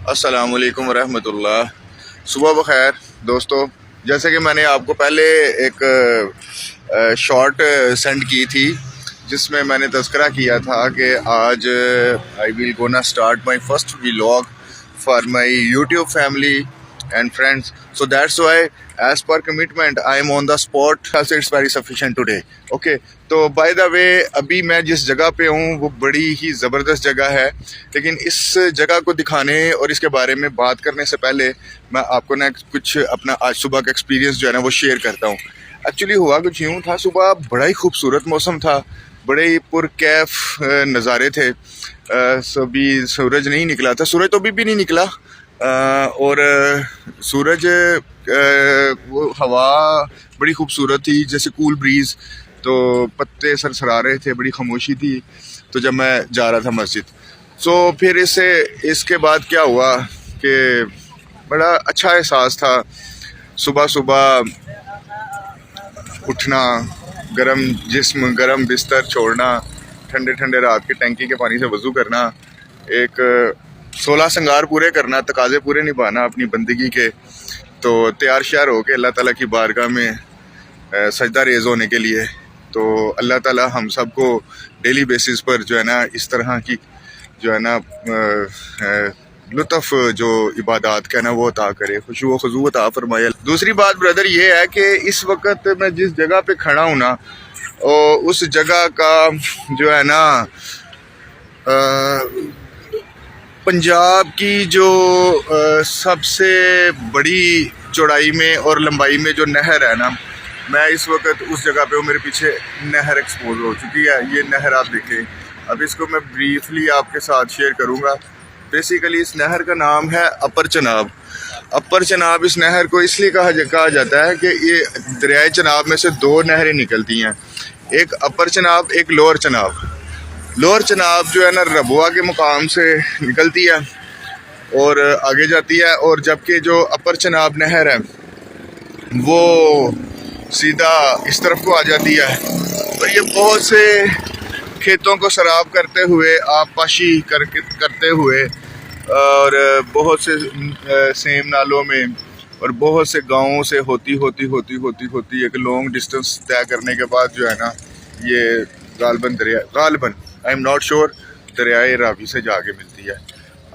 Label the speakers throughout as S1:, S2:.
S1: अस्सलामुअलैकुम वरहमतुल्लाह। सुबह बखैर दोस्तों। जैसे कि मैंने आपको पहले एक शॉर्ट सेंड की थी जिसमें मैंने तज़किरा किया था कि आज I will gonna start my first vlog for my YouTube family and friends. So that's why as per commitment I am on the spot. It's very sufficient today. Okay, तो by the way अभी मैं जिस जगह पे हूँ वो बड़ी ही ज़बरदस्त जगह है, लेकिन इस जगह को दिखाने और इसके बारे में बात करने से पहले मैं आपको ना कुछ अपना आज सुबह का एक्सपीरियंस जो है ना वो शेयर करता हूँ। एक्चुअली हुआ कुछ यूँ था, सुबह बड़ा ही खूबसूरत मौसम था, बड़े ही पुरकैफ नज़ारे थे। अभी सूरज नहीं निकला था, सूरज तो अभी भी नहीं निकला। और सूरज वो हवा बड़ी खूबसूरत थी, जैसे कूल ब्रीज़, तो पत्ते सरसरा रहे थे, बड़ी खामोशी थी। तो जब मैं जा रहा था मस्जिद, तो फिर इसके बाद क्या हुआ कि बड़ा अच्छा एहसास था। सुबह सुबह उठना, गरम जिस्म, गरम बिस्तर छोड़ना, ठंडे ठंडे रात के टैंकी के पानी से वज़ू करना, एक 16 श्रृंगार पूरे करना, तकाज़े पूरे निभाना अपनी बंदगी के, तो तैयार श्यार हो के अल्लाह ताला की बारगाह में सजदा रेज़ होने के लिए। तो अल्लाह ताला हम सबको डेली बेसिस पर जो है ना इस तरह की जो है ना लुत्फ़ जो इबादत का है ना वो अता करे, खुशू व खुजू अता फरमाए। दूसरी बात ब्रदर ये है कि इस वक्त मैं जिस जगह पे खड़ा हूँ ना, उस जगह का जो है ना पंजाब की जो सबसे बड़ी चौड़ाई में और लंबाई में जो नहर है ना, मैं इस वक्त उस जगह पे हूँ। मेरे पीछे नहर एक्सपोज हो चुकी है, ये नहर आप देखें। अब इसको मैं ब्रीफली आपके साथ शेयर करूँगा। बेसिकली इस नहर का नाम है अपर चनाब। अपर चनाब इस नहर को इसलिए कहा जाता है कि ये दरियाए चनाब में से दो नहरें निकलती हैं, एक अपर चनाब, एक लोअर चनाब। लोअर चनाब जो है ना रबुआ के मुकाम से निकलती है और आगे जाती है, और जबकि जो अपर चनाब नहर है वो सीधा इस तरफ को आ जाती है। और ये बहुत से खेतों को सराब करते हुए, आबपाशी करते हुए, और बहुत से सेम नालों में और बहुत से गाँवों से होती एक लॉन्ग डिस्टेंस तय करने के बाद जो है ना ये गालबन आई एम नॉट श्योर दरियाए रावी से जाके मिलती है।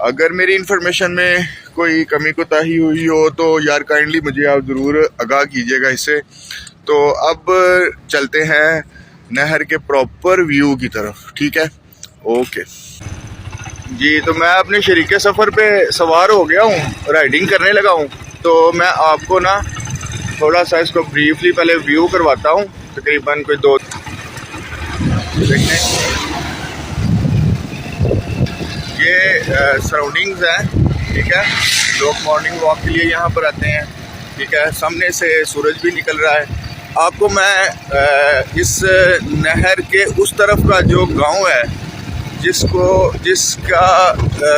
S1: अगर मेरी इन्फॉर्मेशन में कोई कमी कोताही हुई हो तो यार काइंडली मुझे आप ज़रूर आगाह कीजिएगा इससे। तो अब चलते हैं नहर के प्रॉपर व्यू की तरफ, ठीक है? ओके जी, तो मैं अपने शरीके सफ़र पे सवार हो गया हूँ, राइडिंग करने लगा हूँ। तो मैं आपको ना थोड़ा सा इसको ब्रीफली पहले व्यू करवाता हूँ, तकरीबन कोई दो देखें। ये सराउंडिंग्स हैं, ठीक है? लोग मॉर्निंग वॉक के लिए यहाँ पर आते हैं, ठीक है? सामने से सूरज भी निकल रहा है। आपको मैं इस नहर के उस तरफ का जो गांव है, जिसका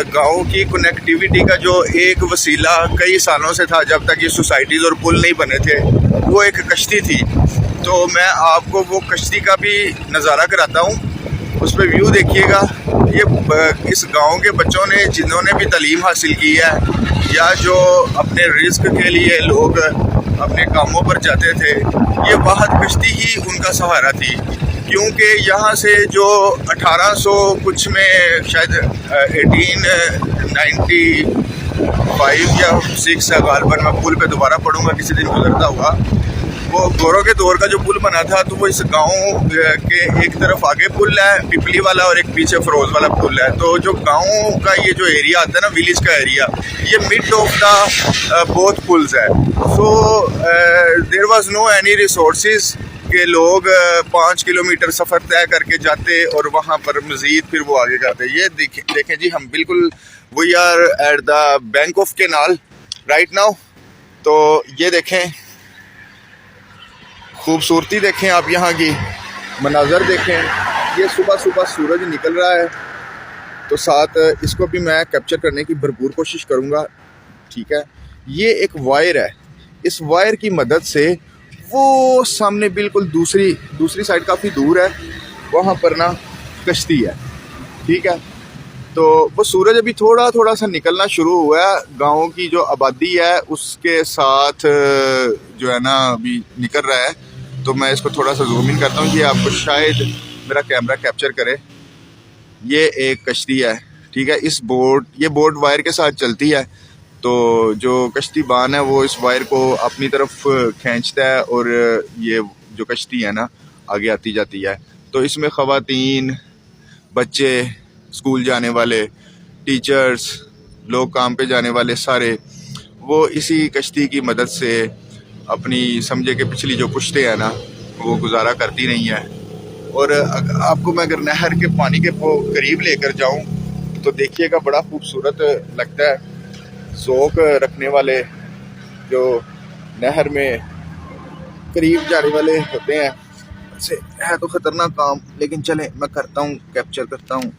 S1: गांव की कनेक्टिविटी का जो एक वसीला कई सालों से था, जब तक ये सोसाइटीज़ और पुल नहीं बने थे, वो एक कश्ती थी। तो मैं आपको वो कश्ती का भी नज़ारा कराता हूँ, उस पर व्यू देखिएगा। ये इस गांव के बच्चों ने, जिन्होंने भी तालीम हासिल की है या जो अपने रिस्क के लिए लोग अपने कामों पर जाते थे, ये वाहद कश्ती ही उनका सहारा थी। क्योंकि यहाँ से जो 1800 कुछ में, शायद 1895 या 6 है गालबन, मैं पुल पे दोबारा पढ़ूँगा किसी दिन गुजरता हुआ, वो गोरों के दौर का जो पुल बना था, तो वो इस गांव के एक तरफ आगे पुल है पिपली वाला और एक पीछे फरोज वाला पुल है। तो जो गांव का ये जो एरिया आता है ना, विलेज का एरिया, ये mid of the both pools है। So there was no any resources के लोग 5 किलोमीटर सफ़र तय करके जाते और वहाँ पर मज़ीद फिर वो आगे जाते। ये देखें जी, हम बिल्कुल we are at the bank of canal right now. तो ये देखें, खूबसूरती देखें आप, यहाँ की मनाज़र देखें। ये सुबह सुबह सूरज निकल रहा है, तो साथ इसको भी मैं कैप्चर करने की भरपूर कोशिश करूँगा, ठीक है? ये एक वायर है, इस वायर की मदद से वो सामने बिल्कुल दूसरी साइड काफ़ी दूर है, वहाँ पर ना कश्ती है, ठीक है? तो वो सूरज अभी थोड़ा थोड़ा सा निकलना शुरू हुआ है। गाँव की जो आबादी है उसके साथ जो है ना अभी निकल रहा है। तो मैं इसको थोड़ा सा जूम इन करता हूँ, ये आपको शायद मेरा कैमरा कैप्चर करे। ये एक कश्ती है, ठीक है। ये बोट वायर के साथ चलती है। तो जो कश्ती बान है वो इस वायर को अपनी तरफ खींचता है और ये जो कश्ती है ना आगे आती जाती है। तो इसमें ख़वातीन, बच्चे, स्कूल जाने वाले, टीचर्स, लोग काम पे जाने वाले सारे वो इसी कश्ती की मदद से अपनी समझे कि पिछली जो पुश्तें हैं ना वो गुजारा करती नहीं है। और आपको मैं अगर नहर के पानी के करीब लेकर जाऊं तो देखिएगा बड़ा खूबसूरत लगता है। ज़ौक़ रखने वाले जो नहर में करीब जाने वाले होते हैं, से है तो ख़तरनाक काम, लेकिन चलें मैं करता हूँ, कैप्चर करता हूँ।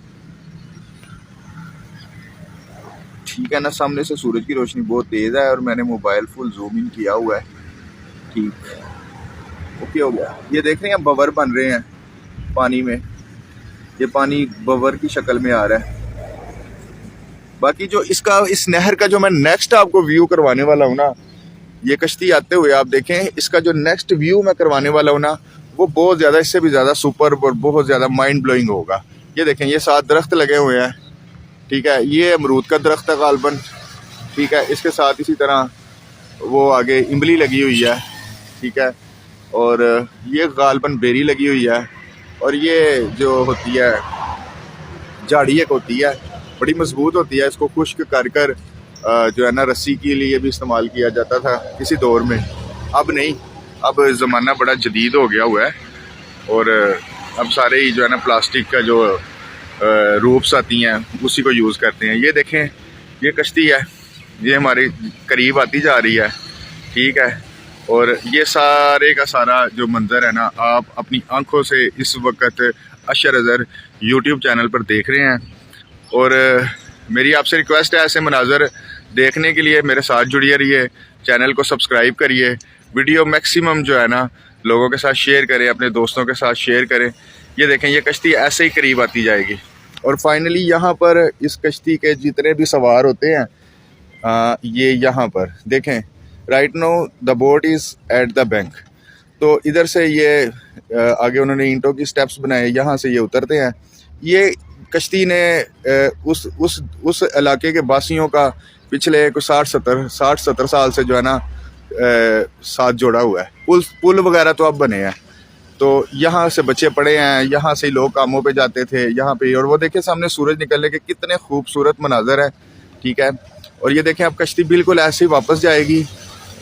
S1: ठीक है ना, सामने से सूरज की रोशनी बहुत तेज़ है और मैंने मोबाइल फुल जूम इन किया हुआ है। ठीक, ओके हो गया। ये देख रहे हैं बवर बन रहे हैं पानी में, ये पानी बवर की शक्ल में आ रहा है। बाकी जो इस नहर का जो मैं नेक्स्ट आपको व्यू करवाने वाला हूँ ना, ये कश्ती आते हुए आप देखें, इसका जो नेक्स्ट व्यू मैं करवाने वाला हूँ ना वो बहुत ज़्यादा, इससे भी ज़्यादा सुपर और बहुत ज़्यादा माइंड ब्लोइंग होगा। ये देखें, ये 7 दरख्त लगे हुए हैं, ठीक है। ये अमरूद का दरख्त है गालबन, ठीक है। इसके साथ इसी तरह वो आगे इमली लगी हुई है, ठीक है। और ये गालबन बेरी लगी हुई है। और ये जो होती है झाड़ी एक होती है, बड़ी मजबूत होती है। इसको खुश्क कर कर जो है ना रस्सी के लिए भी इस्तेमाल किया जाता था किसी दौर में। अब नहीं, अब ज़माना बड़ा जदीद हो गया हुआ है और अब सारे ही जो है ना प्लास्टिक का जो रूप्स आती हैं उसी को यूज़ करते हैं। ये देखें, ये कश्ती है, ये हमारे करीब आती जा रही है, ठीक है। और ये सारे का सारा जो मंज़र है ना आप अपनी आंखों से इस वक्त अशर अज़र यूट्यूब चैनल पर देख रहे हैं। और मेरी आपसे रिक्वेस्ट है, ऐसे मनाज़र देखने के लिए मेरे साथ जुड़िए रहिए, चैनल को सब्सक्राइब करिए, वीडियो मैक्सिमम जो है ना लोगों के साथ शेयर करें, अपने दोस्तों के साथ शेयर करें। ये देखें, ये कश्ती ऐसे ही करीब आती जाएगी और फाइनली यहाँ पर इस कश्ती के जितने भी सवार होते हैं ये यहाँ पर देखें, right now the boat is eight the bank. तो इधर से ये आगे उन्होंने ईंटों की स्टेप्स बनाए, यहाँ से ये उतरते हैं। ये कश्ती ने उस इलाके के बासियों का पिछले कुछ 60-70 साल से जो है ना साथ जोड़ा हुआ है। पुल वगैरह तो अब बने हैं। तो यहाँ से बच्चे पड़े हैं, यहाँ से लोग कामों पे जाते थे यहाँ पे। और वो देखिए सामने सूरज निकलने के कितने खूबसूरत मनाजर है, ठीक है। और ये देखें, अब कश्ती बिल्कुल ऐसे ही वापस जाएगी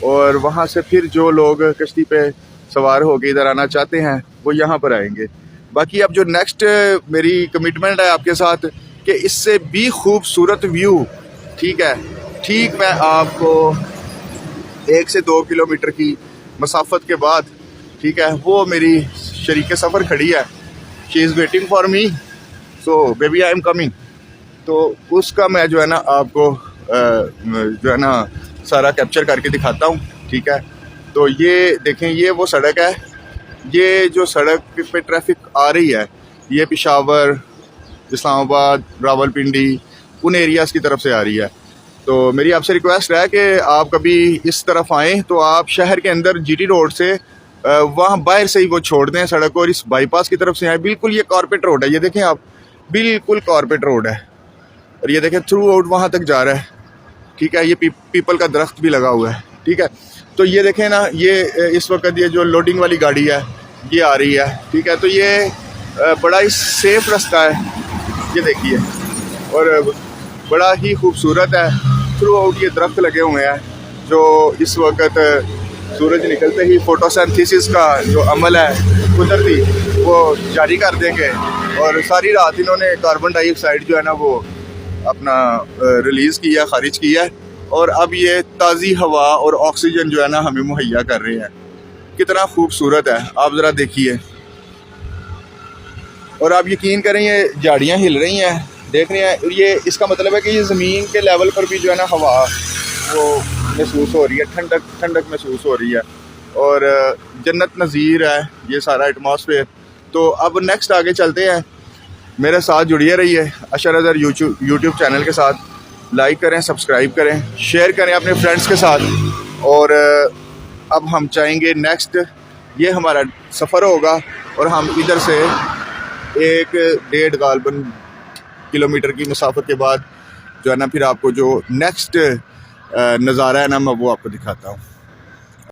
S1: और वहाँ से फिर जो लोग कश्ती पे सवार होकर इधर आना चाहते हैं वो यहाँ पर आएंगे। बाकी अब जो नेक्स्ट मेरी कमिटमेंट है आपके साथ कि इससे भी खूबसूरत व्यू, ठीक है, ठीक मैं आपको 1 से 2 किलोमीटर की मसाफत के बाद, ठीक है, वो मेरी शरीके सफ़र खड़ी है, she is waiting for me, so baby I am coming. तो उसका मैं जो है ना आपको जो है ना सारा कैप्चर करके दिखाता हूँ, ठीक है। तो ये देखें, ये वो सड़क है, ये जो सड़क पे ट्रैफिक आ रही है ये पेशावर, इस्लामाबाद, रावलपिंडी उन एरियाज़ की तरफ से आ रही है। तो मेरी आपसे रिक्वेस्ट है कि आप कभी इस तरफ आएँ तो आप शहर के अंदर जीटी रोड से वहाँ बाहर से ही वो छोड़ दें सड़क और इस बाईपास की तरफ से आए। बिल्कुल ये कॉर्पोरेट रोड है, ये देखें आप, बिल्कुल कॉर्पोरेट रोड है। और ये देखें थ्रू आउट वहाँ तक जा रहा है, ठीक है। ये पीपल का दरख्त भी लगा हुआ है, ठीक है। तो ये देखें ना, ये इस वक्त ये जो लोडिंग वाली गाड़ी है ये आ रही है, ठीक है। तो ये बड़ा ही सेफ रास्ता है, ये देखिए, और बड़ा ही खूबसूरत है। थ्रू आउट ये दरख्त लगे हुए हैं जो इस वक्त सूरज निकलते ही फोटोसिंथेसिस का जो अमल है कुदरती वो जारी कर देंगे। और सारी रात इन्होंने कार्बन डाइऑक्साइड जो है ना वो अपना रिलीज़ किया, खारिज किया, और अब ये ताज़ी हवा और ऑक्सीजन जो है ना हमें मुहैया कर रहे हैं। कितना खूबसूरत है, आप ज़रा देखिए। और आप यकीन करें, ये झाड़ियाँ हिल रही हैं, देख रहे हैं। ये इसका मतलब है कि ये ज़मीन के लेवल पर भी जो है ना हवा वो महसूस हो रही है, ठंडक महसूस हो रही है और जन्नत नज़ीर है ये सारा एटमॉस्फेयर। तो अब नेक्स्ट आगे चलते हैं। मेरे साथ जुड़िए रहिए अशर अज़हर यूट्यूब चैनल के साथ। लाइक करें, सब्सक्राइब करें, शेयर करें अपने फ्रेंड्स के साथ। और अब हम चाहेंगे नेक्स्ट ये हमारा सफ़र होगा और हम इधर से 1-1.5 गालबन किलोमीटर की मुसाफत के बाद जो है ना फिर आपको जो नेक्स्ट नज़ारा है ना मैं वो आपको दिखाता हूँ।